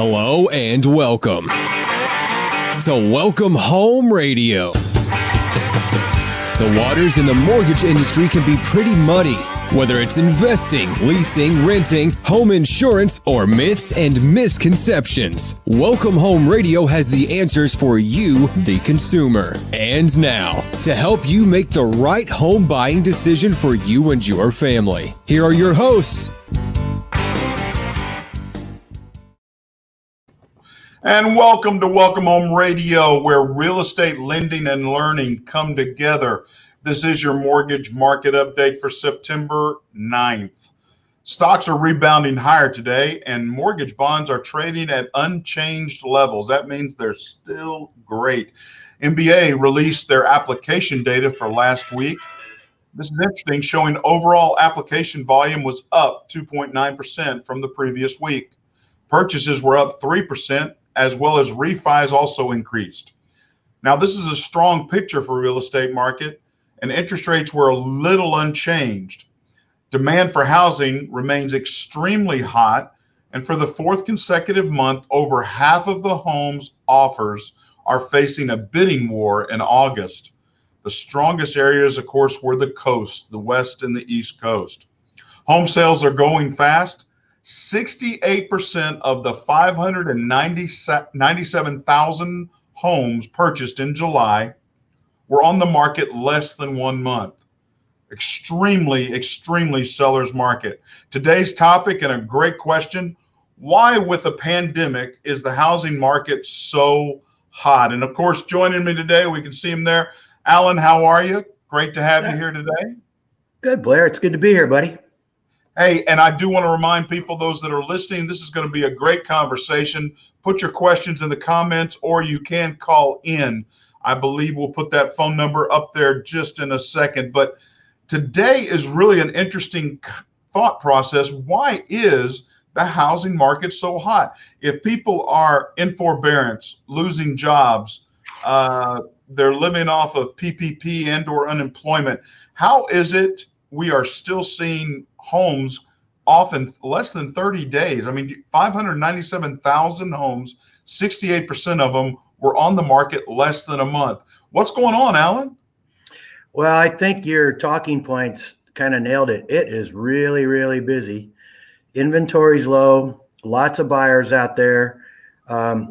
Hello and welcome to Welcome Home Radio. The waters in the mortgage industry can be pretty muddy, whether it's investing, leasing, renting, home insurance, or myths and misconceptions. Welcome Home Radio has the answers for you, the consumer. And now, to help you make the right home buying decision for you and your family, here are your hosts. And welcome to Welcome Home Radio, where real estate lending and learning come together. This is your mortgage market update for September 9th. Stocks are rebounding higher today, and mortgage bonds are trading at unchanged levels. That means they're still great. MBA released their application data for last week. This is interesting, showing overall application volume was up 2.9% from the previous week. Purchases were up 3%. As well as refis also increased. Now, this is a strong picture for real estate market, and interest rates were a little unchanged. Demand for housing remains extremely hot, and for the fourth consecutive month, over half of the homes offers are facing a bidding war in August. The strongest areas, of course, were the coast, the West and the East Coast. Home sales are going fast. 68% of the 597,000 homes purchased in July were on the market less than 1 month. Extremely seller's market. Today's topic, and a great question: why, with a pandemic, is the housing market so hot? And of course, joining me today, we can see him there. Alan, how are you? Great to have you here today. Good, Blair. It's good to be here, buddy. Hey, and I do want to remind people, those that are listening, this is going to be a great conversation. Put your questions in the comments, or you can call in. I believe we'll put that phone number up there just in a second. But today is really an interesting thought process. Why is the housing market so hot? If people are in forbearance, losing jobs, they're living off of PPP and or unemployment, how is it we are still seeing homes often less than 30 days? I mean, 597,000 homes, 68% of them were on the market less than a month. What's going on, Alan? Well, I think your talking points kind of nailed it. It is really busy. Inventory's low, lots of buyers out there.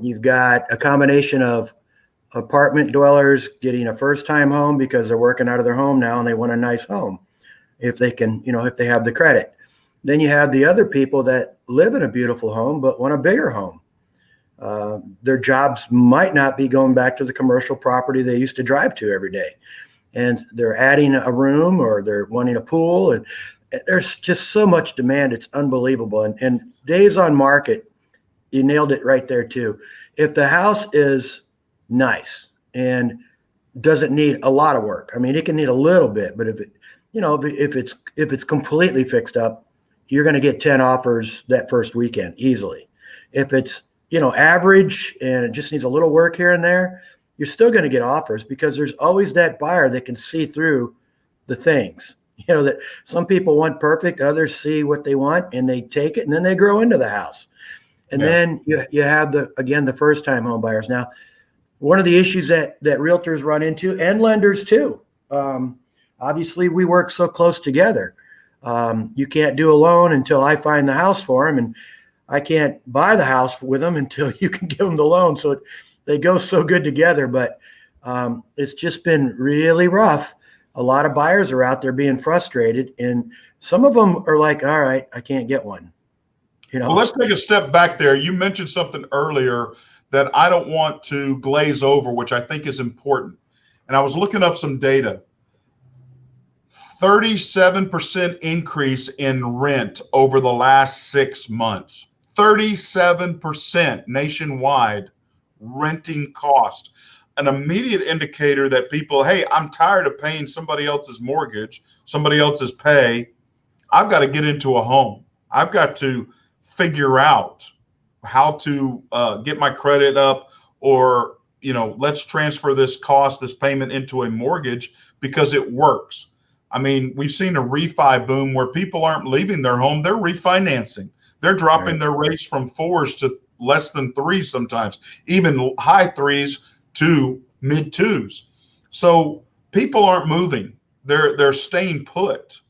You've got a combination of apartment dwellers getting a first-time home because they're working out of their home now and they want a nice home. If they can, if they have the credit. Then you have the other people that live in a beautiful home but want a bigger home. Their jobs might not be going back to the commercial property they used to drive to every day. And they're adding a room, or they're wanting a pool. And there's just so much demand. It's unbelievable. And days on market, you nailed it right there too. If the house is nice and doesn't need a lot of work, I mean, it can need a little bit, but if it's completely fixed up, you're going to get 10 offers that first weekend easily. If it's, average and it just needs a little work here and there, you're still going to get offers, because there's always that buyer that can see through the things, that some people want perfect, others see what they want and they take it, and then they grow into the house. And then you have the first time home buyers. Now, one of the issues that realtors run into, and lenders too, obviously, we work so close together. You can't do a loan until I find the house for them, and I can't buy the house with them until you can give them the loan. So they go so good together, but it's just been really rough. A lot of buyers are out there being frustrated, and some of them are like, all right, I can't get one. Well, let's take a step back there. You mentioned something earlier that I don't want to glaze over, which I think is important. And I was looking up some data. 37% increase in rent over the last 6 months. 37% nationwide renting cost. An immediate indicator that people, hey, I'm tired of paying somebody else's mortgage, somebody else's pay. I've got to get into a home. I've got to figure out how to get my credit up, or, let's transfer this payment into a mortgage because it works. I mean, we've seen a refi boom where people aren't leaving their home. They're refinancing. They're dropping their rates from 4s to less than 3 sometimes, even high 3s to mid 2s. So people aren't moving. They're staying put.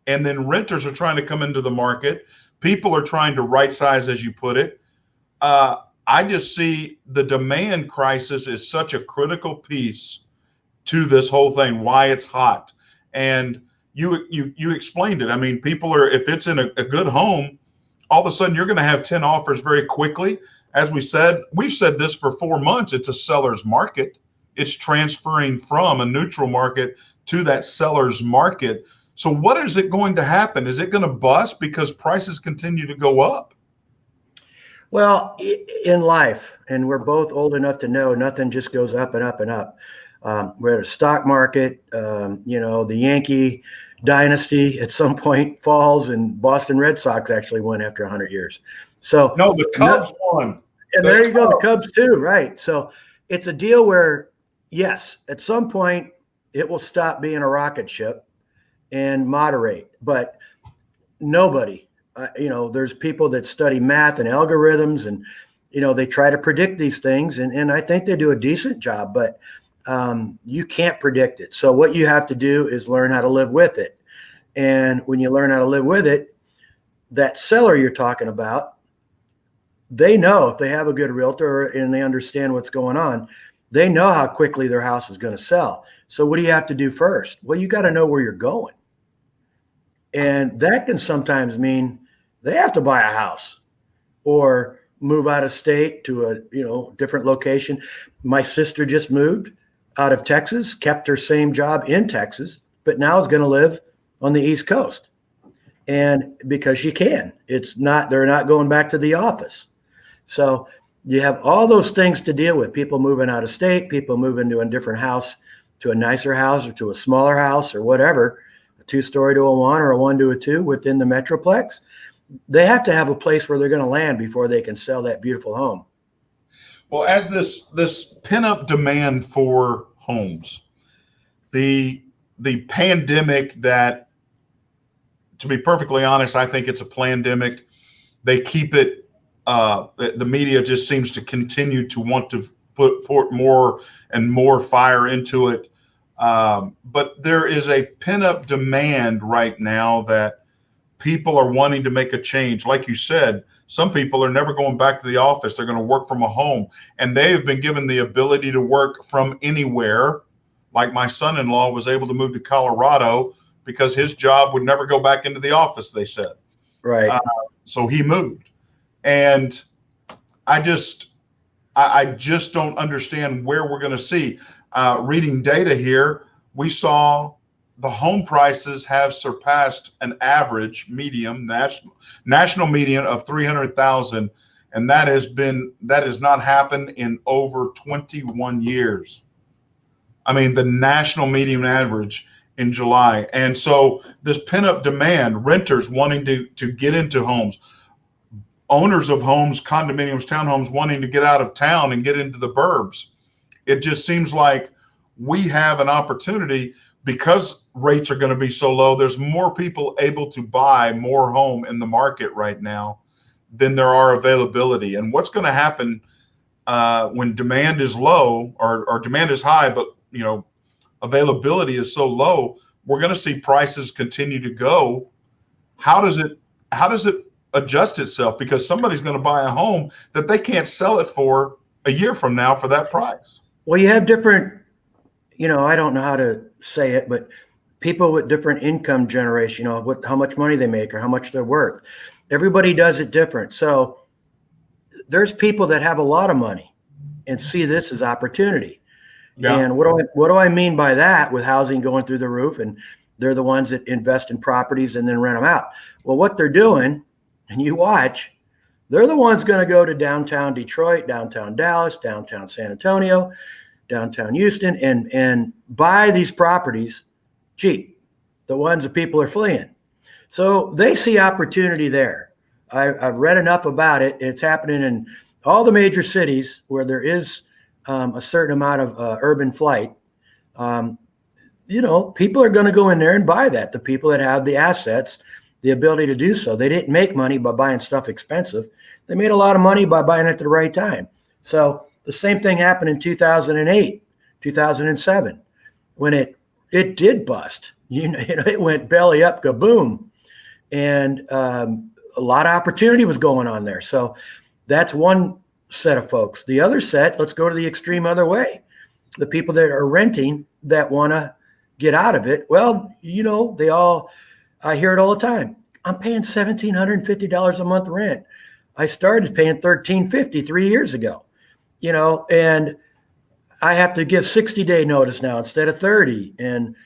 And then renters are trying to come into the market. People are trying to right size, as you put it. I just see the demand crisis is such a critical piece to this whole thing, why it's hot. And you explained it. I mean, people are, if it's in a good home, all of a sudden you're going to have 10 offers very quickly. As we've said this for 4 months, it's a seller's market. It's transferring from a neutral market to that seller's market. So what is it going to happen? Is it going to bust because prices continue to go up? Well, in life, and we're both old enough to know nothing just goes up and up and up. We're at a stock market, the Yankee dynasty at some point falls, and Boston Red Sox actually won after 100 years. So no, the Cubs won. And there you go, the Cubs too, right? So it's a deal where, yes, at some point it will stop being a rocket ship and moderate, but nobody, there's people that study math and algorithms, and they try to predict these things, and I think they do a decent job, but you can't predict it. So what you have to do is learn how to live with it. And when you learn how to live with it, that seller you're talking about, they know if they have a good realtor and they understand what's going on, they know how quickly their house is going to sell. So what do you have to do first? Well, you got to know where you're going. And that can sometimes mean they have to buy a house or move out of state to a different location. My sister just moved out of Texas, kept her same job in Texas, but now is going to live on the East Coast. And because she can, they're not going back to the office. So you have all those things to deal with. People moving out of state, people moving to a different house, to a nicer house or to a smaller house or whatever, a 2-story to a 1 or a 1 to a 2 within the Metroplex. They have to have a place where they're going to land before they can sell that beautiful home. Well, as this pent-up demand for homes, the pandemic that, to be perfectly honest, I think it's a plandemic. They keep it, the media just seems to continue to want to put more and more fire into it. But there is a pent-up demand right now that people are wanting to make a change. Like you said, some people are never going back to the office. They're going to work from a home, and they have been given the ability to work from anywhere. Like my son-in-law was able to move to Colorado because his job would never go back into the office, they said. Right. So he moved. And I just don't understand where we're going to see. Reading data here, we saw the home prices have surpassed an average median, national median of 300,000, and that has not happened in over 21 years. I mean, the national median average in July. And so this pent-up demand, renters wanting to get into homes, owners of homes, condominiums, townhomes wanting to get out of town and get into the burbs. It just seems like we have an opportunity because rates are going to be so low. There's more people able to buy more home in the market right now than there are availability. And what's going to happen when demand is low or demand is high, but availability is so low, we're going to see prices continue to go. How does it adjust itself? Because somebody's going to buy a home that they can't sell it for a year from now for that price. Well, you have different, I don't know how to say it, but people with different income generation, how much money they make or how much they're worth. Everybody does it different. So there's people that have a lot of money and see this as opportunity. Yeah. And what do I mean by that? With housing going through the roof, and they're the ones that invest in properties and then rent them out. Well, what they're doing, and you watch, they're the ones going to go to downtown Detroit, downtown Dallas, downtown San Antonio, downtown Houston, and buy these properties cheap, the ones that people are fleeing. So they see opportunity there. I've read enough about it. It's happening in all the major cities where there is a certain amount of urban flight. People are going to go in there and buy that, the people that have the assets the ability to do so. They didn't make money by buying stuff expensive. They made a lot of money by buying it at the right time. So the same thing happened in 2008, 2007, when it did bust. It went belly up, kaboom. And a lot of opportunity was going on there. So that's one set of folks. The other set, let's go to the extreme other way. The people that are renting that want to get out of it. Well, I hear it all the time. I'm paying $1,750 a month rent. I started paying $1,350 3 years ago, and I have to give 60-day notice now instead of 30. And,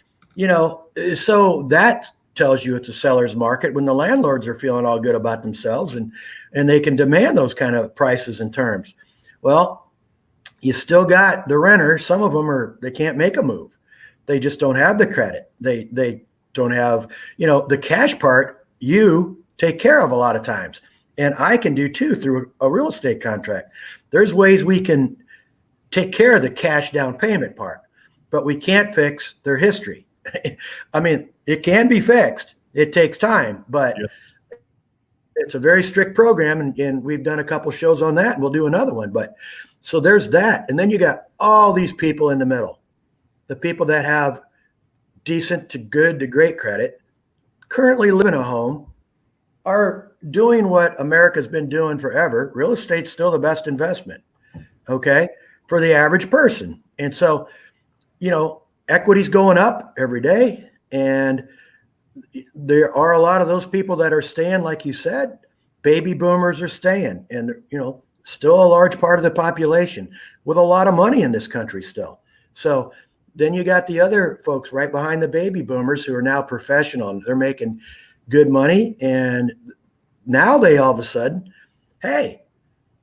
so that tells you it's a seller's market when the landlords are feeling all good about themselves and they can demand those kind of prices and terms. Well, you still got the renter. Some of them they can't make a move. They just don't have the credit. They don't have, the cash part you take care of a lot of times. And I can do too through a real estate contract. There's ways we can take care of the cash down payment part, but we can't fix their history. I mean, it can be fixed. It takes time, but it's a very strict program. And we've done a couple shows on that, and we'll do another one. But so there's that. And then you got all these people in the middle, the people that have decent to good to great credit, currently live in a home, are doing what America's been doing forever. Real estate's still the best investment, okay, for the average person. And so, equity's going up every day. And there are a lot of those people that are staying, like you said. Baby boomers are staying, and, still a large part of the population with a lot of money in this country still. So then you got the other folks right behind the baby boomers who are now professional. They're making good money. And now they all of a sudden, hey,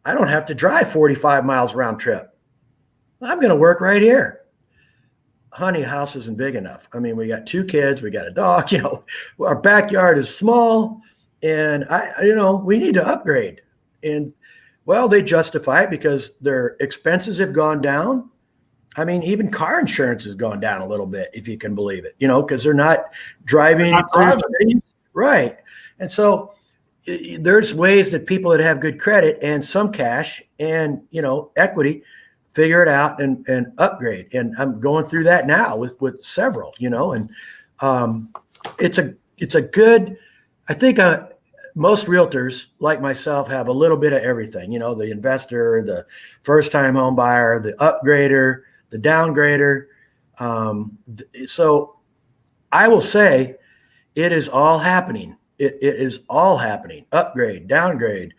I don't have to drive 45 miles round trip. I'm going to work right here. Honey, house isn't big enough. I mean, we got 2 kids, we got a dog, our backyard is small, and we need to upgrade. And well, they justify it because their expenses have gone down. I mean, even car insurance has gone down a little bit, if you can believe it, because they're not driving. Right. And so there's ways that people that have good credit and some cash and, equity figure it out and upgrade. And I'm going through that now with several, and it's a good, I think most realtors like myself have a little bit of everything, the investor, the first time home buyer, the upgrader, the downgrader. So I will say it is all happening. It is all happening. Upgrade, downgrade,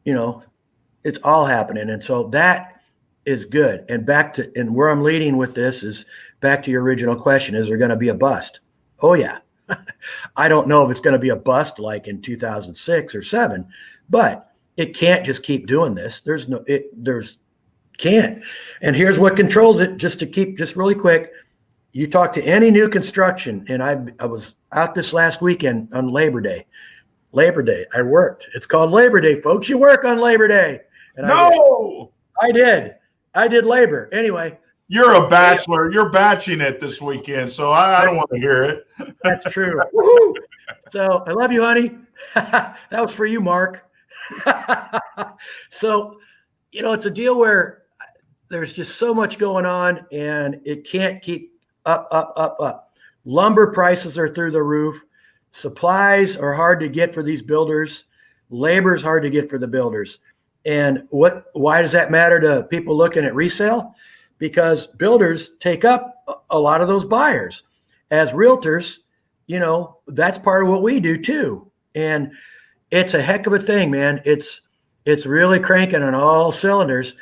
it's all happening. And so that is good. And and where I'm leading with this is back to your original question, is there going to be a bust? Oh yeah. I don't know if it's going to be a bust like in 2006 or 7, but it can't just keep doing this. Can't. And here's what controls it, just really quick. You talk to any new construction, and I was out this last weekend on Labor Day. I worked. It's called Labor Day, folks. You work on Labor Day. And No! I did labor. Anyway. You're a bachelor. You're batching it this weekend, so I don't want to hear it. That's true. Woo-hoo. So I love you, honey. That was for you, Mark. So, it's a deal where there's just so much going on, and it can't keep up. Lumber prices are through the roof. Supplies are hard to get for these builders. Labor is hard to get for the builders. And why does that matter to people looking at resale? Because builders take up a lot of those buyers. As realtors, that's part of what we do too. And it's a heck of a thing, man. It's really cranking on all cylinders.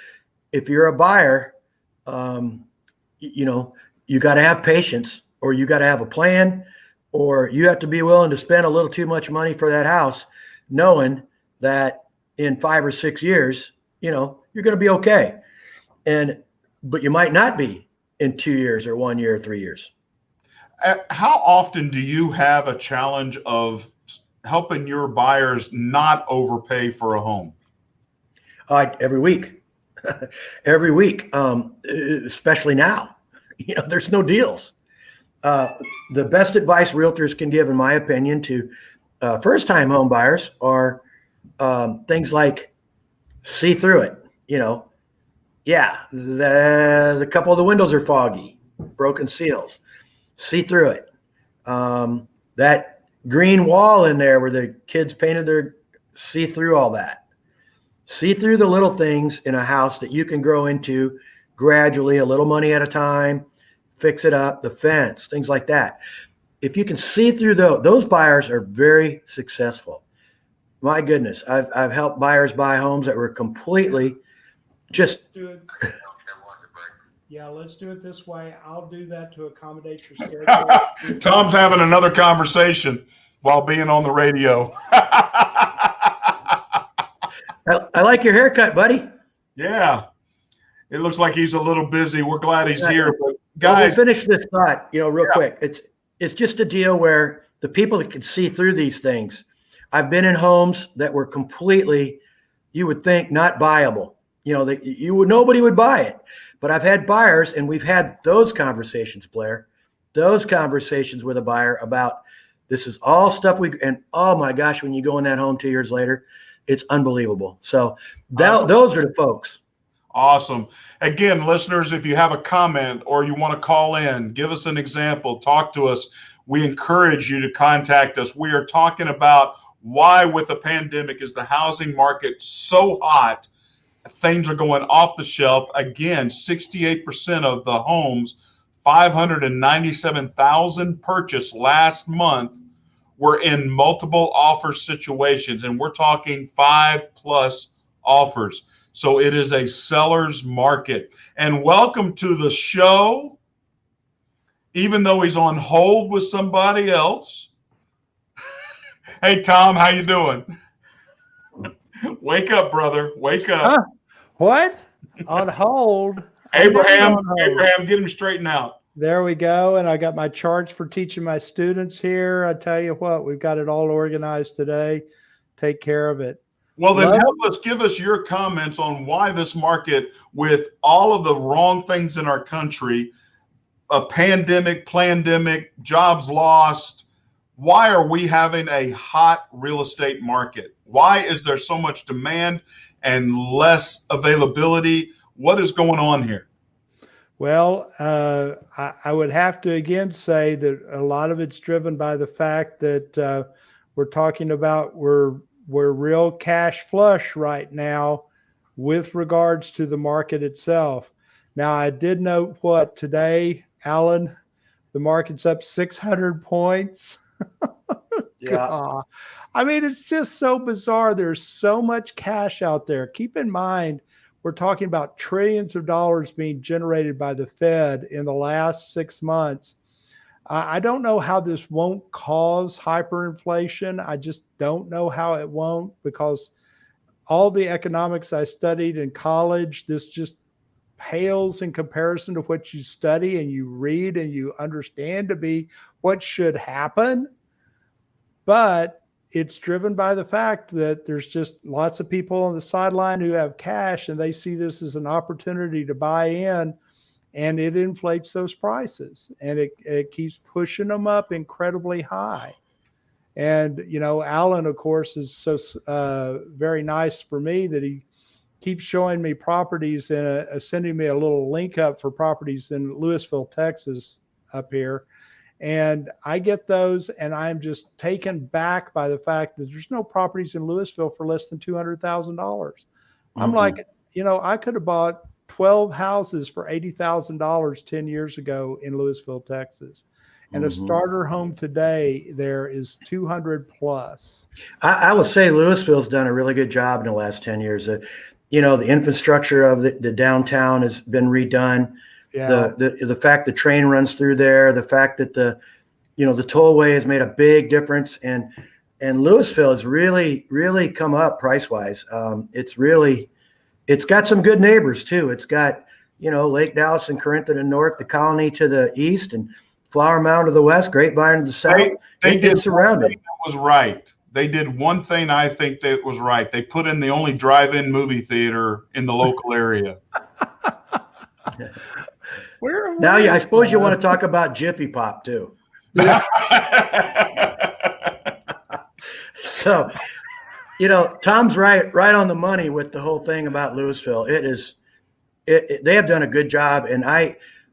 If you're a buyer, you got to have patience, or you got to have a plan, or you have to be willing to spend a little too much money for that house, knowing that in 5 or 6 years, you're going to be okay. But you might not be in 2 years or 1 year or 3 years. How often do you have a challenge of helping your buyers not overpay for a home? Every week, every week, especially now. There's no deals. The best advice realtors can give, in my opinion, to First-time home buyers are things like see through it. The couple of the windows are foggy, broken seals. See through it. That green wall in there where the kids painted see through all that. See through the little things in a house that you can grow into gradually, a little money at a time, fix it up, the fence, things like that. If you can see through those buyers are very successful. My goodness, I've helped buyers buy homes that were completely just. Yeah, let's do it this way. I'll do that to accommodate your schedule. Tom's having another conversation while being on the radio. I like your haircut, buddy. Yeah. It looks like he's a little busy. We're glad he's here. But guys, we'll finish this thought, real quick. It's just a deal where the people that can see through these things. I've been in homes that were completely, you would think, not buyable. Nobody would buy it. But I've had buyers, and we've had those conversations, Blair, those conversations with a buyer about this is all stuff and oh my gosh, when you go in that home 2 years later, it's unbelievable. So those are the folks. Awesome. Again, listeners, if you have a comment or you want to call in, give us an example, talk to us. We encourage you to contact us. We are talking about why with the pandemic is the housing market so hot. Things are going off the shelf. Again, 68% of the homes, 597,000 purchased last month, were in multiple offer situations. And we're talking 5+ offers. So it is a seller's market. And welcome to the show, even though he's on hold with somebody else. Hey, Tom, how you doing? Wake up, brother. Wake up. Huh? What? On hold? Abraham, get him straightened out. There we go. And I got my charts for teaching my students here. I tell you what, we've got it all organized today. Take care of it. Well, then give us your comments on why this market, with all of the wrong things in our country, a pandemic, jobs lost, why are we having a hot real estate market? Why is there so much demand and less availability? What is going on here? Well, I would have to again say that a lot of it's driven by the fact that we're talking about we're real cash flush right now with regards to the market itself. Now, I did note today, Alan, the market's up 600 points. Yeah. I mean, it's just so bizarre. There's so much cash out there. Keep in mind, we're talking about trillions of dollars being generated by the Fed in the last 6 months. I don't know how this won't cause hyperinflation. I just don't know how it won't, because all the economics I studied in college, this just pales in comparison to what you study and you read and you understand to be what should happen. But it's driven by the fact that there's just lots of people on the sideline who have cash, and they see this as an opportunity to buy in, and it inflates those prices, and it keeps pushing them up incredibly high. And, Alan, of course, is so very nice for me that he keeps showing me properties and sending me a little link up for properties in Lewisville, Texas, up here. And I get those, and I'm just taken back by the fact that there's no properties in Lewisville for less than $200,000. I'm like, I could have bought 12 houses for $80,000 10 years ago in Lewisville, Texas. And a starter home today there is 200 plus. I will say Lewisville's done a really good job in the last 10 years. The infrastructure of the downtown has been redone. Yeah. The fact the train runs through there, the fact that the tollway has made a big difference, and Lewisville has really, really come up price wise. It's got some good neighbors too. It's got, Lake Dallas and Corinth to the north, the Colony to the east, and Flower Mound to the west, Grapevine to the south. They did surrounded. That was right. They did one thing I think that was right. They put in the only drive-in movie theater in the local area. Now, I suppose you want to talk about Jiffy Pop too. Yeah. So, Tom's right on the money with the whole thing about Louisville. They have done a good job. And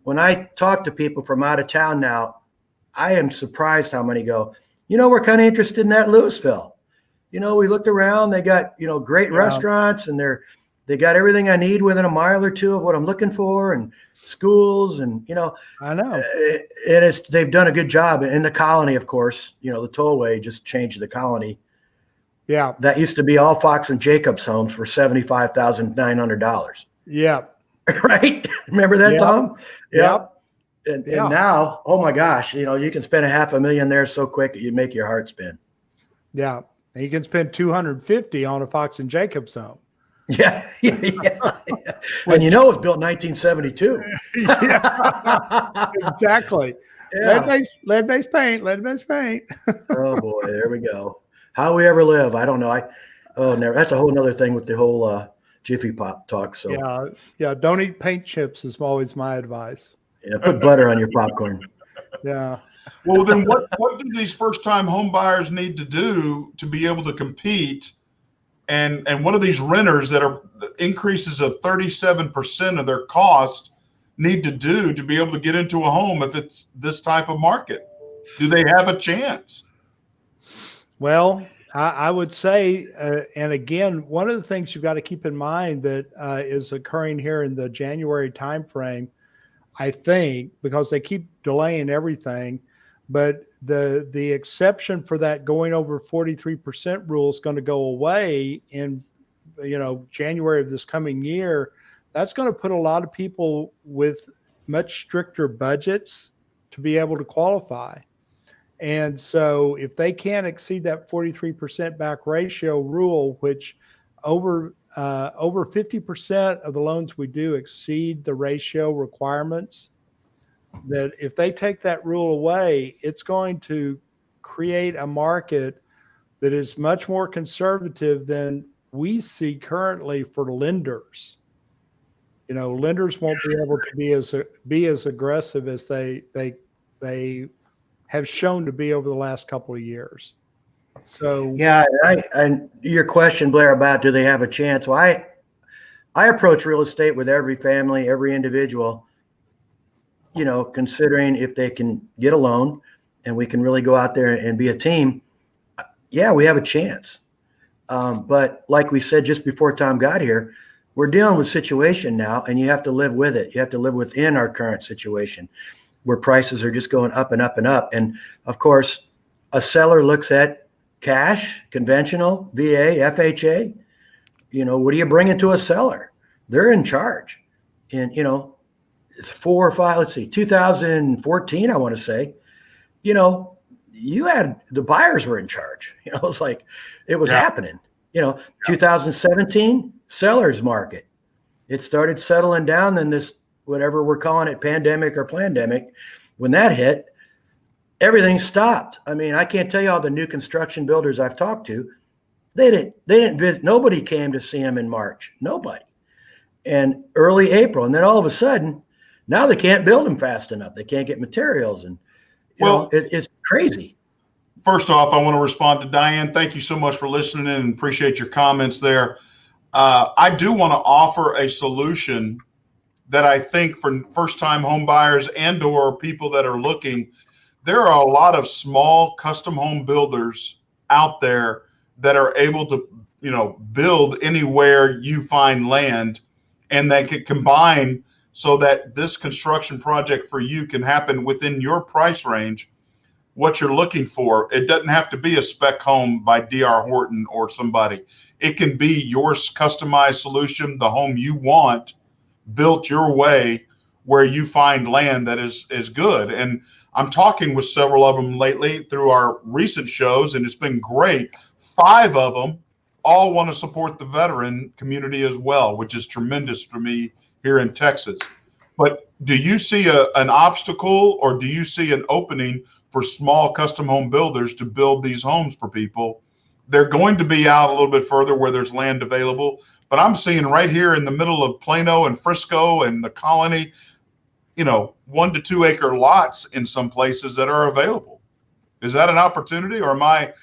when I talk to people from out of town now, I am surprised how many go, we're kind of interested in that Louisville. We looked around, they got, great restaurants, and they got everything I need within a mile or two of what I'm looking for, and schools, and, I know. They've done a good job. In the Colony, of course, the tollway just changed the Colony. Yeah. That used to be all Fox and Jacobs homes for $75,900. Yeah. Right? Remember that, Yep. Tom? Yep. And now, oh my gosh, you can spend $500,000 there so quick you make your heart spin. Yeah. And you can spend $250 on a Fox and Jacobs home. Yeah. And it was built in 1972. Yeah. Exactly. Yeah. Lead-based paint. Oh boy, there we go. How we ever live, I don't know. Never. That's a whole nother thing with the whole Jiffy Pop talk. So yeah. Don't eat paint chips is always my advice. Yeah, put butter on your popcorn. Yeah. Well, then what do these first-time home buyers need to do to be able to compete? And one of these renters that are increases of 37% of their cost need to do to be able to get into a home if it's this type of market? Do they have a chance? Well, I would say, and again, one of the things you've got to keep in mind that is occurring here in the January timeframe, I think, because they keep delaying everything, but the exception for that going over 43% rule is going to go away in January of this coming year. That's going to put a lot of people with much stricter budgets to be able to qualify. And so if they can't exceed that 43% back ratio rule, which over 50% of the loans we do exceed the ratio requirements, that if they take that rule away, it's going to create a market that is much more conservative than we see currently for lenders. Lenders won't be able to be as aggressive as they have shown to be over the last couple of years. So yeah, and your question, Blair, about do they have a chance? Well, I approach real estate with every family, every individual, considering if they can get a loan and we can really go out there and be a team. Yeah, we have a chance. But like we said just before Tom got here, we're dealing with a situation now, and you have to live with it. You have to live within our current situation, where prices are just going up and up and up. And of course, a seller looks at cash, conventional, VA, FHA. What do you bring into a seller? They're in charge. And, 2014, I want to say, you had the buyers were in charge. It's like it was happening. 2017, sellers market. It started settling down. Then this, whatever we're calling it, pandemic or plandemic, when that hit, everything stopped. I mean, I can't tell you all the new construction builders I've talked to. They didn't visit. Nobody came to see them in March. Nobody. And early April. And then all of a sudden, now they can't build them fast enough. They can't get materials. And it's crazy. First off, I want to respond to Diane. Thank you so much for listening in and appreciate your comments there. I do want to offer a solution that I think for first-time home buyers and or people that are looking, there are a lot of small custom home builders out there that are able to, build anywhere you find land, and they can combine so that this construction project for you can happen within your price range, what you're looking for. It doesn't have to be a spec home by D.R. Horton or somebody. It can be your customized solution, the home you want, built your way, where you find land that is good. And I'm talking with several of them lately through our recent shows, and it's been great. 5 of them all want to support the veteran community as well, which is tremendous for me here in Texas. But do you see an obstacle, or do you see an opening for small custom home builders to build these homes for people? They're going to be out a little bit further where there's land available, but I'm seeing right here in the middle of Plano and Frisco and the Colony, 1 to 2 acre lots in some places that are available. Is that an opportunity, or am I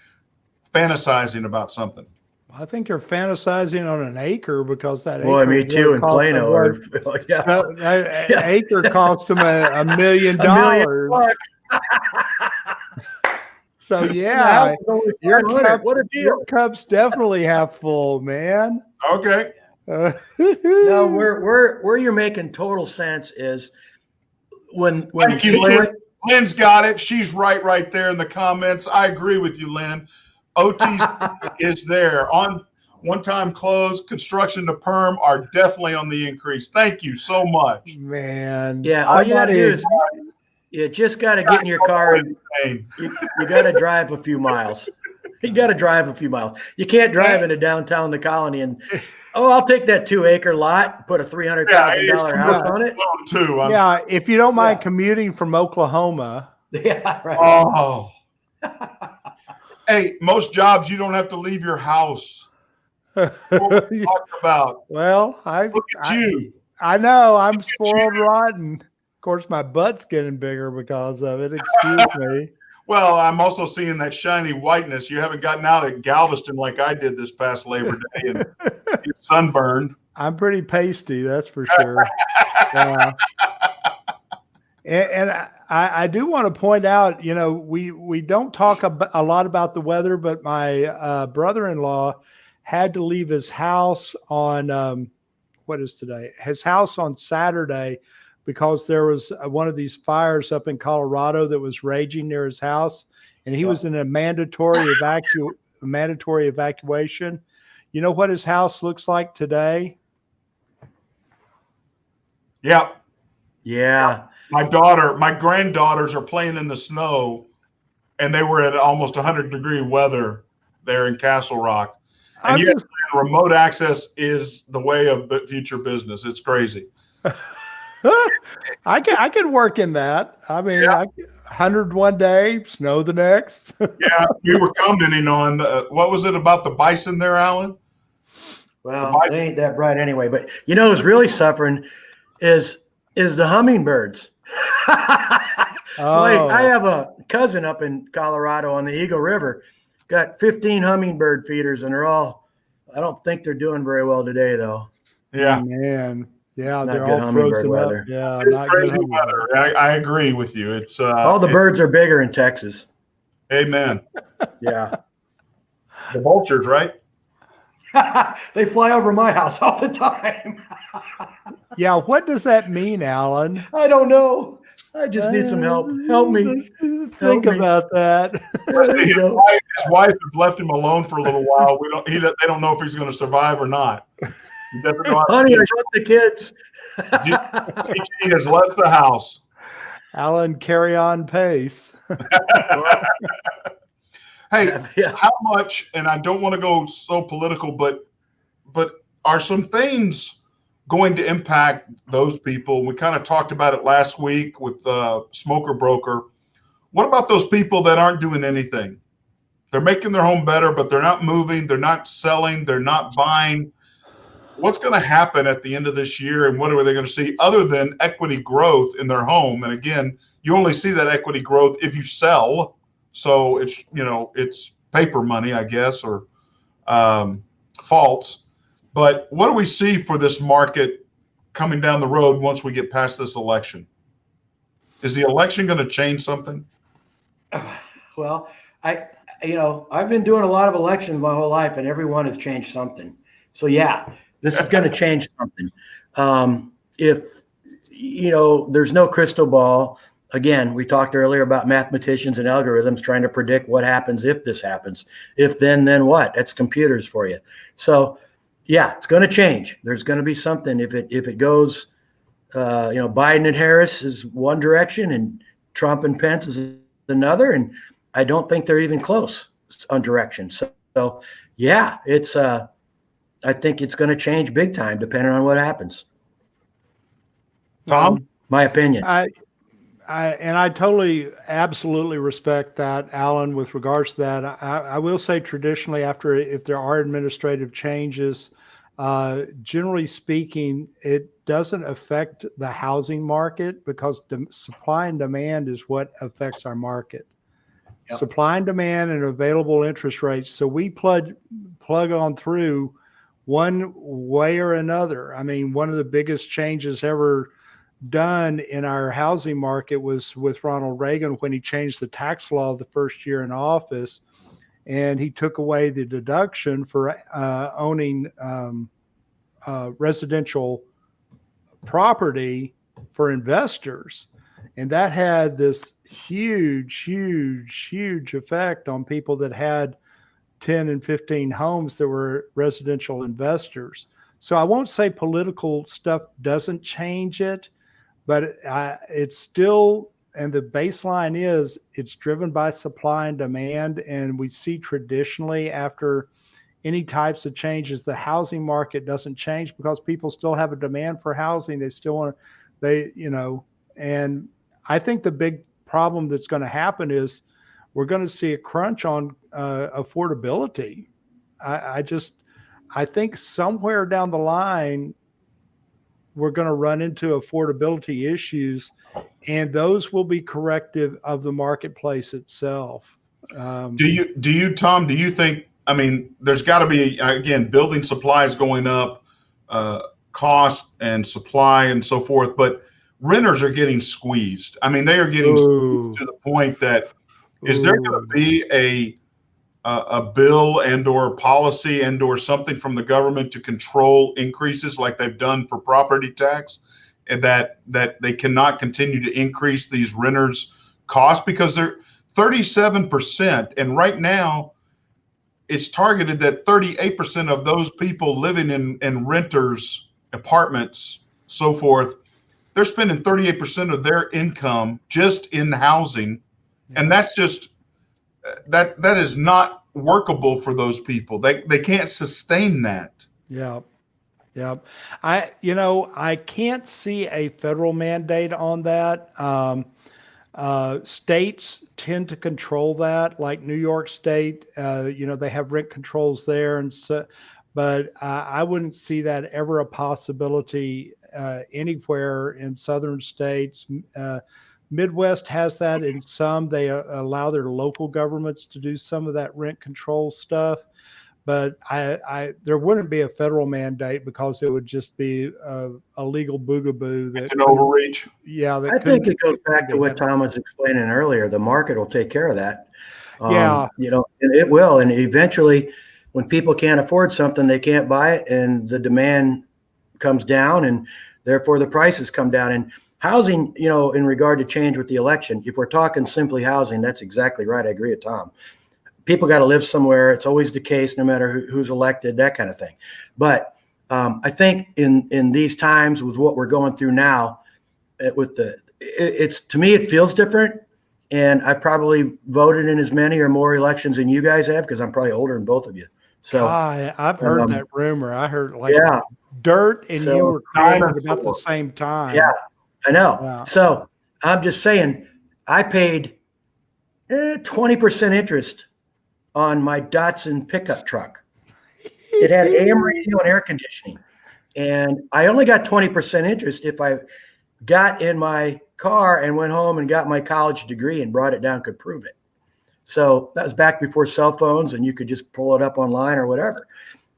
fantasizing about something. I think you're fantasizing on an acre because that Boy, acre me too would in cost Plano. them Or, yeah. so that Yeah. acre cost them $1 million. $1 million bucks. So And the yeah, house is only your 500. What a deal. your cup's definitely half full, man. Okay. No, where you're making total sense is when Thank you, Lynn. Lynn's got it. She's right there in the comments. I agree with you, Lynn. OTC is there. On one-time close, construction to perm are definitely on the increase. Thank you so much. Man. Yeah, all you got to do is you just got to get in your car and you got to drive a few miles. You got to drive a few miles. You can't drive into downtown the Colony and, oh, I'll take that 2-acre lot, put a $300,000 house on it. Too. Yeah, if you don't mind commuting from Oklahoma. Yeah, right. Oh. Hey, most jobs you don't have to leave your house. What we talk about. Well, Look at you. I know I'm spoiled rotten. Of course, my butt's getting bigger because of it. Excuse me. Well, I'm also seeing that shiny whiteness. You haven't gotten out at Galveston like I did this past Labor Day and get sunburned. I'm pretty pasty, that's for sure. And I do want to point out, you know, we don't talk a lot about the weather, but my brother-in-law had to leave his house on what is today? His house on Saturday because there was one of these fires up in Colorado that was raging near his house, and he was in a mandatory evacuation. You know what his house looks like today? Yeah. Yeah. My granddaughters are playing in the snow, and they were at almost 100-degree weather there in Castle Rock. And yes, remote access is the way of future business. It's crazy. I can work in that. I mean, 100 one day, snow the next. Yeah, we were commenting on what was it about the bison there, Alan? Well, they ain't that bright anyway. But you know who's really suffering is the hummingbirds. Oh. I have a cousin up in Colorado on the Eagle River, got 15 hummingbird feeders, and they're all. I don't think they're doing very well today, though. Yeah, man. Yeah, not they're good all hummingbird frozen weather. up. Yeah, it's not crazy good weather. I agree with you. It's all the birds are bigger in Texas. Amen. Yeah, the vultures, right? they fly over my house all the time. Yeah, what does that mean, Alan? I don't know. I just need some help. Help me. Think about that. His wife has left him alone for a little while. They don't know if he's going to survive or not. He doesn't know. Honey, I shot the kids. He has left the house. Alan, carry on pace. Hey, how much? And I don't want to go so political, but are some things going to impact those people? We kind of talked about it last week with Smoker Broker. What about those people that aren't doing anything? They're making their home better, but they're not moving. They're not selling. They're not buying. What's going to happen at the end of this year, and what are they going to see other than equity growth in their home? And again, you only see that equity growth if you sell. So it's paper money, I guess, or false. But what do we see for this market coming down the road once we get past this election? Is the election going to change something? Well, I've been doing a lot of elections my whole life, and every one has changed something. So yeah, this is going to change something. If there's no crystal ball. Again, we talked earlier about mathematicians and algorithms trying to predict what happens if this happens. If then what? That's computers for you. So yeah, it's going to change. There's going to be something. If it goes, Biden and Harris is one direction, and Trump and Pence is another, and I don't think they're even close on direction. So yeah, it's. I think it's going to change big time, depending on what happens. Tom, my opinion. I totally, absolutely respect that, Alan, with regards to that. I will say traditionally if there are administrative changes, generally speaking, it doesn't affect the housing market because the supply and demand is what affects our market. Yep. Supply and demand and available interest rates. So we plug on through one way or another. I mean, one of the biggest changes ever done in our housing market was with Ronald Reagan when he changed the tax law the first year in office, and he took away the deduction for owning residential property for investors. And that had this huge effect on people that had 10 and 15 homes that were residential investors. So I won't say political stuff doesn't change it, but it's still, and the baseline is it's driven by supply and demand. And we see traditionally after any types of changes, the housing market doesn't change because people still have a demand for housing. They still want to, and I think the big problem that's going to happen is we're going to see a crunch on affordability. I think somewhere down the line, we're going to run into affordability issues, and those will be corrective of the marketplace itself. Tom, do you think, I mean, there's got to be, again, building supplies going up, cost and supply and so forth, but renters are getting squeezed. I mean, they are getting squeezed to the point that is there going to be a bill and or policy and or something from the government to control increases like they've done for property tax, and that they cannot continue to increase these renters' costs because they're 37%, and right now it's targeted that 38% of those people living in renters apartments, so forth, they're spending 38% of their income just in housing. And that's just, that is not workable for those people. They can't sustain that. Yeah. Yeah. I can't see a federal mandate on that. States tend to control that, like New York State, they have rent controls there. And so, but I wouldn't see that ever a possibility anywhere in southern states. Midwest has that in some. They allow their local governments to do some of that rent control stuff. But there wouldn't be a federal mandate because it would just be a legal boogaboo. It's an overreach. Yeah. I think it goes back to what Tom was explaining earlier. The market will take care of that. And it will. And eventually, when people can't afford something, they can't buy it, and the demand comes down, and therefore the prices come down. And housing, in regard to change with the election, if we're talking simply housing, that's exactly right. I agree with Tom. People got to live somewhere. It's always the case, no matter who's elected, that kind of thing. But I think in these times with what we're going through now, to me, it feels different. And I probably voted in as many or more elections than you guys have, because I'm probably older than both of you. So I've heard that rumor. I heard Dirt and you were created about the same time. Yeah, I know. Yeah. So I'm just saying, I paid 20% interest on my Datsun pickup truck. It had AM radio and air conditioning. And I only got 20% interest if I got in my car and went home and got my college degree and brought it down, could prove it. So that was back before cell phones and you could just pull it up online or whatever.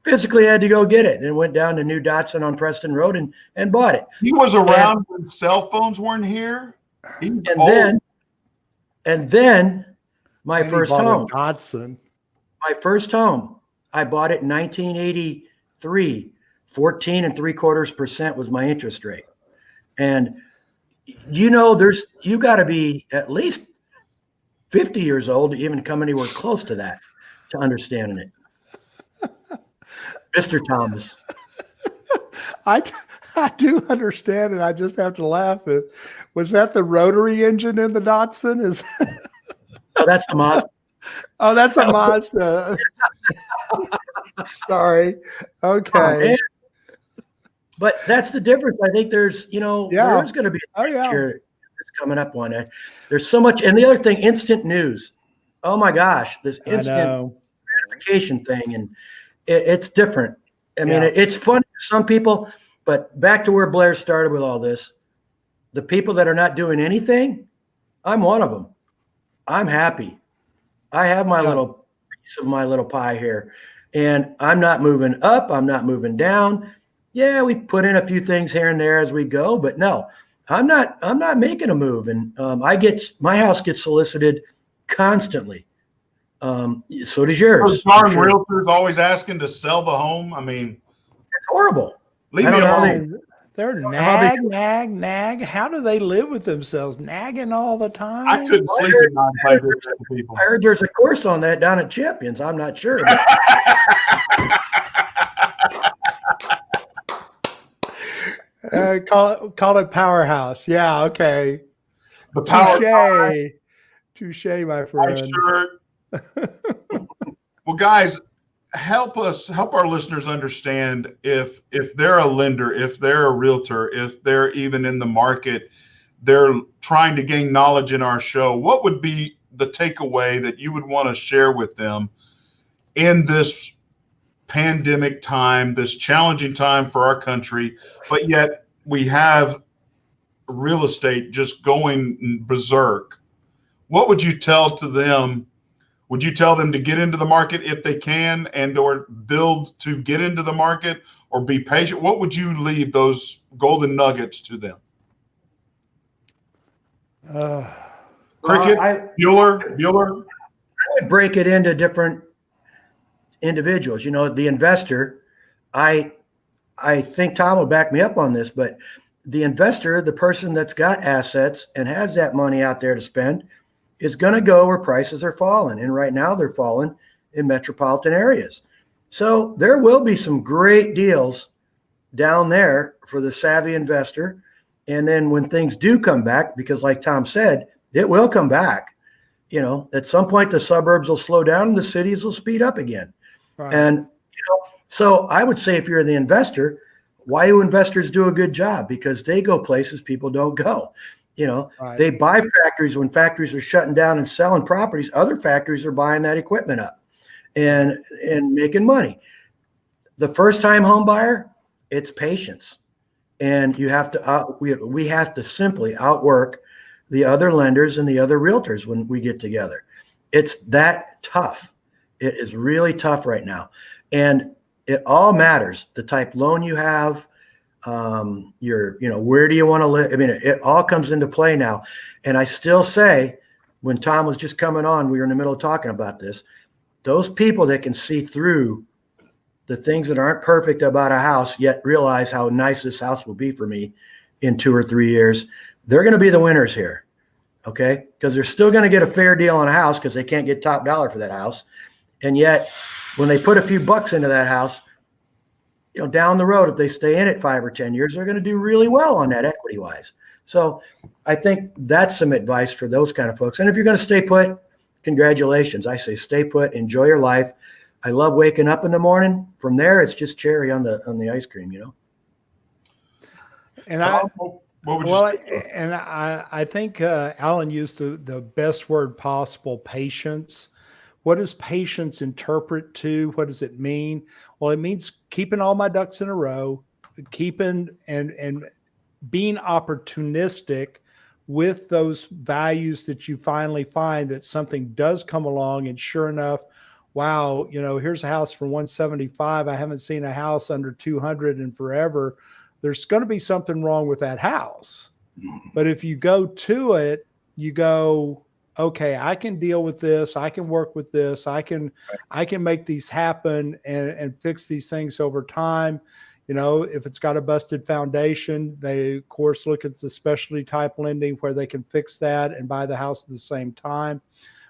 Physically had to go get it, and went down to New Datsun on Preston Road and bought it. He was around when cell phones weren't here. And then my first home. Datsun. My first home, I bought it in 1983. 14.75% was my interest rate. And you got to be at least 50 years old to even come anywhere close to that, to understanding it. Mr. Thomas. I do understand it. I just have to laugh. Was that the rotary engine in the Datsun? No, that's the Mazda. Oh, that's a Mazda. Sorry. Okay. But that's the difference. I think there's going to be a picture that's coming up one day. There's so much. And the other thing, instant news. Oh my gosh, this instant gratification thing. And it's different. I mean, it's fun for some people, but back to where Blair started with all this, the people that are not doing anything, I'm one of them. I'm happy. I have my Yeah. little piece of my little pie here, and I'm not moving up. I'm not moving down. Yeah, we put in a few things here and there as we go, but no, I'm not. I'm not making a move, and my house gets solicited constantly. So does Those yours, I'm darn sure. It's realtors always asking to sell the home. I mean, horrible. leave I me don't know how they. alone. They're How they nag, nag, nag. How do they live with themselves? Nagging all the I time? couldn't sleep at night if I did that to people. I heard there's a course on that down at Champions. I'm not sure, but Call it Powerhouse. Yeah, okay. The power Touche. Touche, my white friend. shirt. Well, guys, help our listeners understand if they're a lender, if they're a realtor, if they're even in the market, they're trying to gain knowledge in our show. What would be the takeaway that you would want to share with them in this pandemic time, this challenging time for our country, but yet we have real estate just going berserk? What would you tell to them? Would you tell them to get into the market if they can, and or build to get into the market, or be patient? What would you leave those golden nuggets to them? Cricket, Bueller. I would break it into different individuals. You know, the investor, I think Tom will back me up on this, but the investor, the person that's got assets and has that money out there to spend, is going to go where prices are falling. And right now they're falling in metropolitan areas. So there will be some great deals down there for the savvy investor. And then when things do come back, because like Tom said, it will come back. You know, at some point the suburbs will slow down and the cities will speed up again. Right. And, so I would say if you're the investor, why do investors do a good job? Because they go places people don't go. Right. They buy factories when factories are shutting down and selling properties. Other factories are buying that equipment up and making money. The first time home buyer, it's patience. And you have to, we have to simply outwork the other lenders and the other realtors when we get together. It's that tough. It is really tough right now. And it all matters. The type loan you have, where do you want to live? I mean, it all comes into play now. And I still say, when Tom was just coming on, we were in the middle of talking about this, those people that can see through the things that aren't perfect about a house, yet realize how nice this house will be for me in 2 or 3 years, they're going to be the winners here. Okay. Because they're still going to get a fair deal on a house because they can't get top dollar for that house. And yet when they put a few bucks into that house, down the road, if they stay in it 5 or 10 years, they're going to do really well on that equity wise. So I think that's some advice for those kind of folks. And if you're going to stay put, congratulations. I say stay put, enjoy your life. I love waking up in the morning. From there, it's just cherry on the ice cream, And Tom, what would you say? I think Alan used the best word possible, patience. What does patience interpret to? What does it mean? Well, it means keeping all my ducks in a row, keeping and being opportunistic with those values that you finally find that something does come along. And sure enough, wow, here's a house for 175. I haven't seen a house under 200 in forever. There's going to be something wrong with that house. But if you go to it, you go, okay, I can deal with this. I can work with this. I can make these happen and fix these things over time. If it's got a busted foundation, they of course look at the specialty type lending where they can fix that and buy the house at the same time.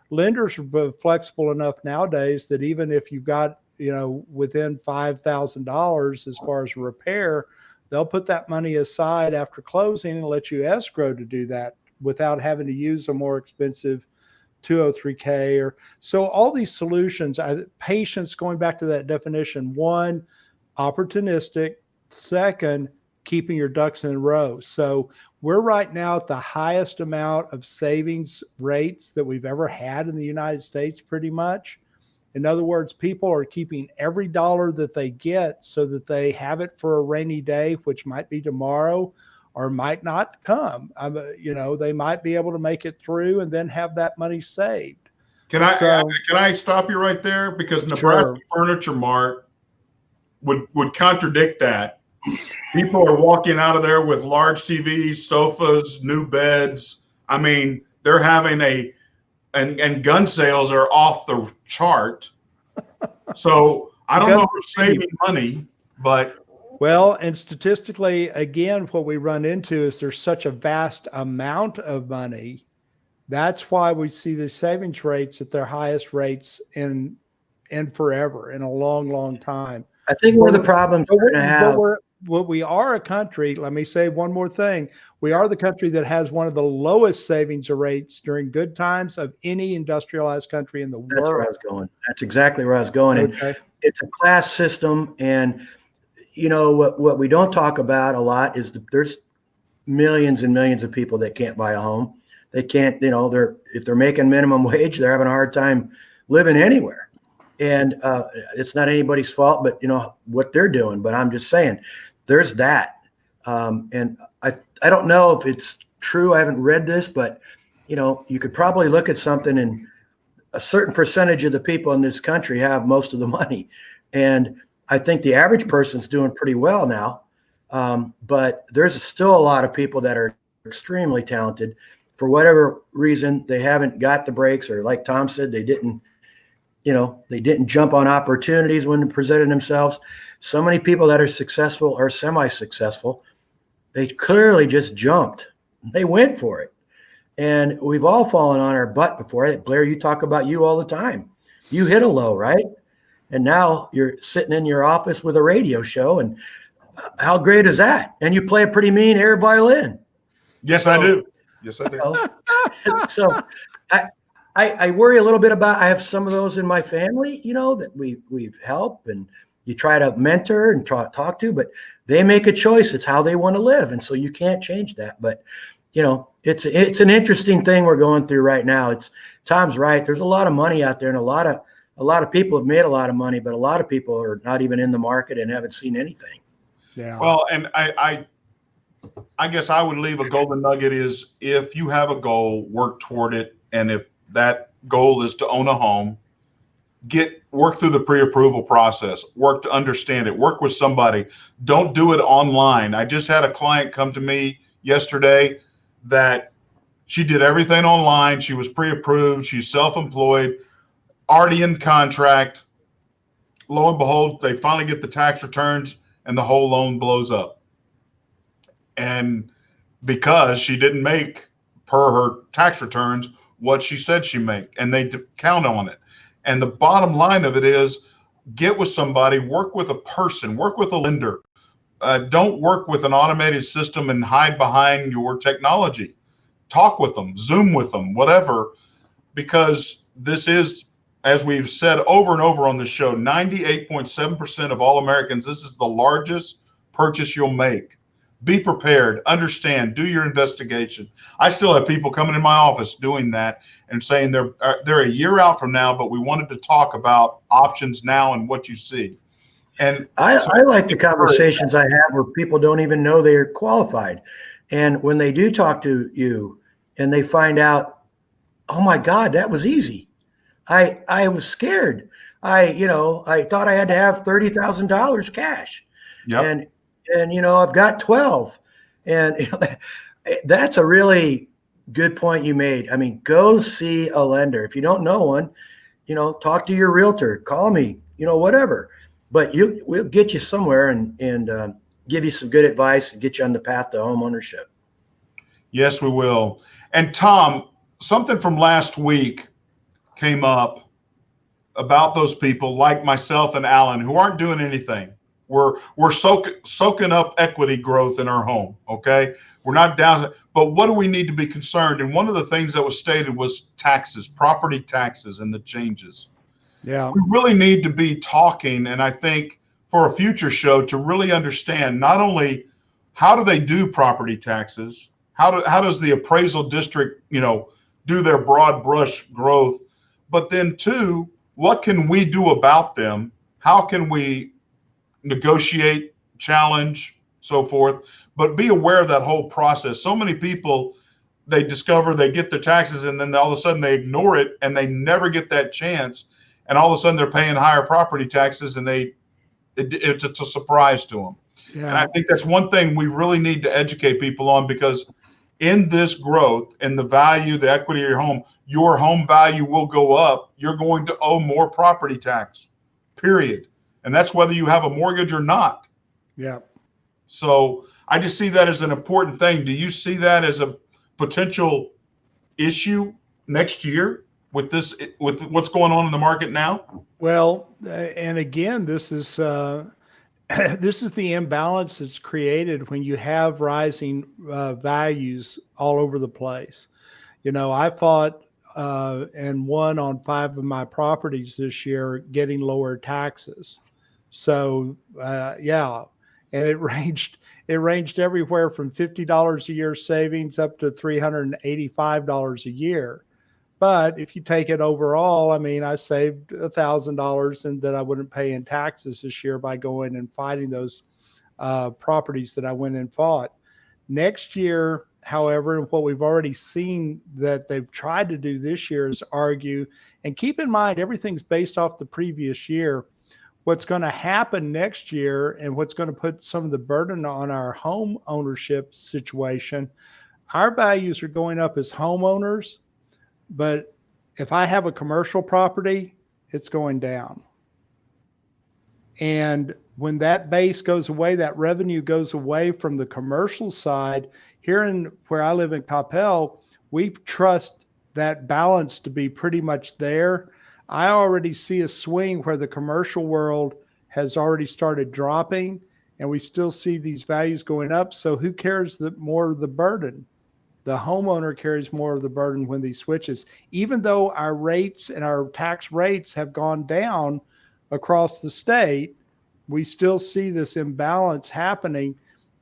Lenders are flexible enough nowadays that even if you've got, within $5,000 as far as repair, they'll put that money aside after closing and let you escrow to do that without having to use a more expensive 203K or so. All these solutions, patience, going back to that definition, one, opportunistic, second, keeping your ducks in a row. So we're right now at the highest amount of savings rates that we've ever had in the United States, pretty much. In other words, people are keeping every dollar that they get so that they have it for a rainy day, which might be tomorrow or might not come. They might be able to make it through and then have that money saved. Can I So, can I stop you right there? Because Nebraska sure. Furniture Mart would contradict that. People are walking out of there with large TVs, sofas, new beds. I mean, they're having and gun sales are off the chart. So I don't know Guns who's are cheap. saving money, but Well, and statistically, again, what we run into is there's such a vast amount of money. That's why we see the savings rates at their highest rates in forever, in a long, long time. I think one of the problems But we're going to have. we are a country. Let me say one more thing. We are the country that has one of the lowest savings rates during good times of any industrialized country in the That's where I world. was going. That's exactly where I was going. And Okay. it's a class system. And, what we don't talk about a lot is there's millions and millions of people that can't buy a home. They can't, if they're making minimum wage, they're having a hard time living anywhere. And it's not anybody's fault, but what they're doing. But I'm just saying, there's that. And I don't know if it's true. I haven't read this, but you could probably look at something, and a certain percentage of the people in this country have most of the money. And I think the average person's doing pretty well now. But there's still a lot of people that are extremely talented. For whatever reason, they haven't got the breaks, or like Tom said, they didn't jump on opportunities when they presented themselves. So many people that are successful or semi-successful, they clearly just jumped. They went for it. And we've all fallen on our butt before. Blair, you talk about you all the time. You hit a low, right? And now you're sitting in your office with a radio show, and how great is that? And you play a pretty mean air violin. yes, I do. Yes, I do. So I worry a little bit about, I have some of those in my family, that we've helped, and you try to mentor and talk to, but they make a choice. It's how they want to live. And so you can't change that. But, it's an interesting thing we're going through right now. Tom's right. There's a lot of money out there, and a lot of people have made a lot of money, but a lot of people are not even in the market and haven't seen anything. Yeah. Well, and I guess I would leave a golden nugget is, if you have a goal, work toward it. And if that goal is to own a home, work through the pre-approval process, work to understand it, work with somebody. Don't do it online. I just had a client come to me yesterday that she did everything online. She was pre-approved. She's self-employed, already in contract. Lo and behold, they finally get the tax returns and the whole loan blows up. And because she didn't make, per her tax returns, what she said she make, and they count on it. And the bottom line of it is, get with somebody, work with a person, work with a lender. Don't work with an automated system and hide behind your technology. Talk with them, Zoom with them, whatever, because this is, as we've said over and over on the show, 98.7% of all Americans, this is the largest purchase you'll make. Be prepared, understand, do your investigation. I still have people coming in my office doing that and saying they're a year out from now, but we wanted to talk about options now and what you see. And I like the conversations I have where people don't even know they're qualified. And when they do talk to you and they find out, oh my God, that was easy. I was scared. I thought I had to have $30,000 cash. yep. And I've got 12. And that's a really good point you made. I mean, go see a lender. If you don't know one, talk to your realtor, call me, whatever. But we'll get you somewhere and give you some good advice and get you on the path to home ownership. Yes, we will. And Tom, something from last week came up about those people like myself and Alan who aren't doing anything. We're soaking up equity growth in our home. Okay, we're not down, but what do we need to be concerned? And one of the things that was stated was taxes, property taxes, and the changes. Yeah. We really need to be talking, and I think for a future show, to really understand not only how do they do property taxes, how does the appraisal district, do their broad brush growth, but then two, what can we do about them? How can we negotiate, challenge, so forth, but be aware of that whole process. So many people, they discover they get their taxes, and then all of a sudden they ignore it, and they never get that chance, and all of a sudden they're paying higher property taxes, and it's a surprise to them. Yeah. And I think that's one thing we really need to educate people on, because in this growth and the value, the equity of your home value will go up. You're going to owe more property tax, period. And that's whether you have a mortgage or not. Yeah. So I just see that as an important thing. Do you see that as a potential issue next year with what's going on in the market now? Well, and again, this is this is the imbalance that's created when you have rising values all over the place. You know, I fought and won on 5 of my properties this year, getting lower taxes. So yeah, and it ranged everywhere from $50 a year savings up to $385 a year. But if you take it overall, I mean, I saved $1,000 and that I wouldn't pay in taxes this year by going and fighting those properties that I went and fought. Next year, however, what we've already seen that they've tried to do this year is argue, and keep in mind, everything's based off the previous year. What's going to happen next year and what's going to put some of the burden on our home ownership situation, our values are going up as homeowners. But if I have a commercial property, it's going down. And when that base goes away, that revenue goes away from the commercial side. Here in where I live in Coppell, we trust that balance to be pretty much there. I already see a swing where the commercial world has already started dropping, and we still see these values going up. So who cares more of the burden? The homeowner carries more of the burden when these switches, even though our rates and our tax rates have gone down across the state, we still see this imbalance happening,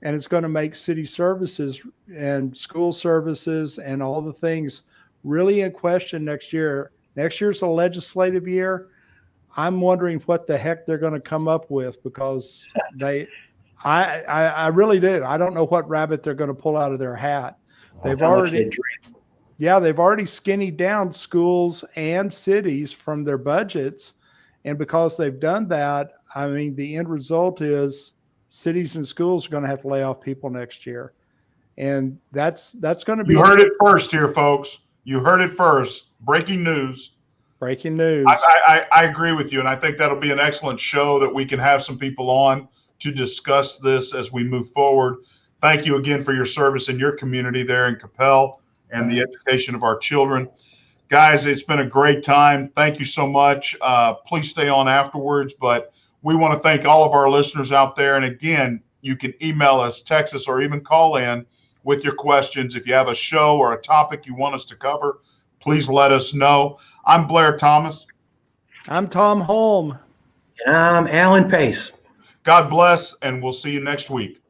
and it's going to make city services and school services and all the things really in question next year. Next year's a legislative year. I'm wondering what the heck they're going to come up with, because I really do. I don't know what rabbit they're going to pull out of their hat. They've already skinnied down schools and cities from their budgets. And because they've done that, I mean, the end result is cities and schools are going to have to lay off people next year. And that's going to be. You heard it first here, folks. You heard it first. Breaking news. Breaking news. I agree with you. And I think that'll be an excellent show that we can have some people on to discuss this as we move forward. Thank you again for your service in your community there in Coppell and the education of our children. Guys, it's been a great time. Thank you so much. Please stay on afterwards, but we want to thank all of our listeners out there. And again, you can email us, text us, or even call in with your questions. If you have a show or a topic you want us to cover, please let us know. I'm Blair Thomas. I'm Tom Holm. And I'm Alan Pace. God bless, and we'll see you next week.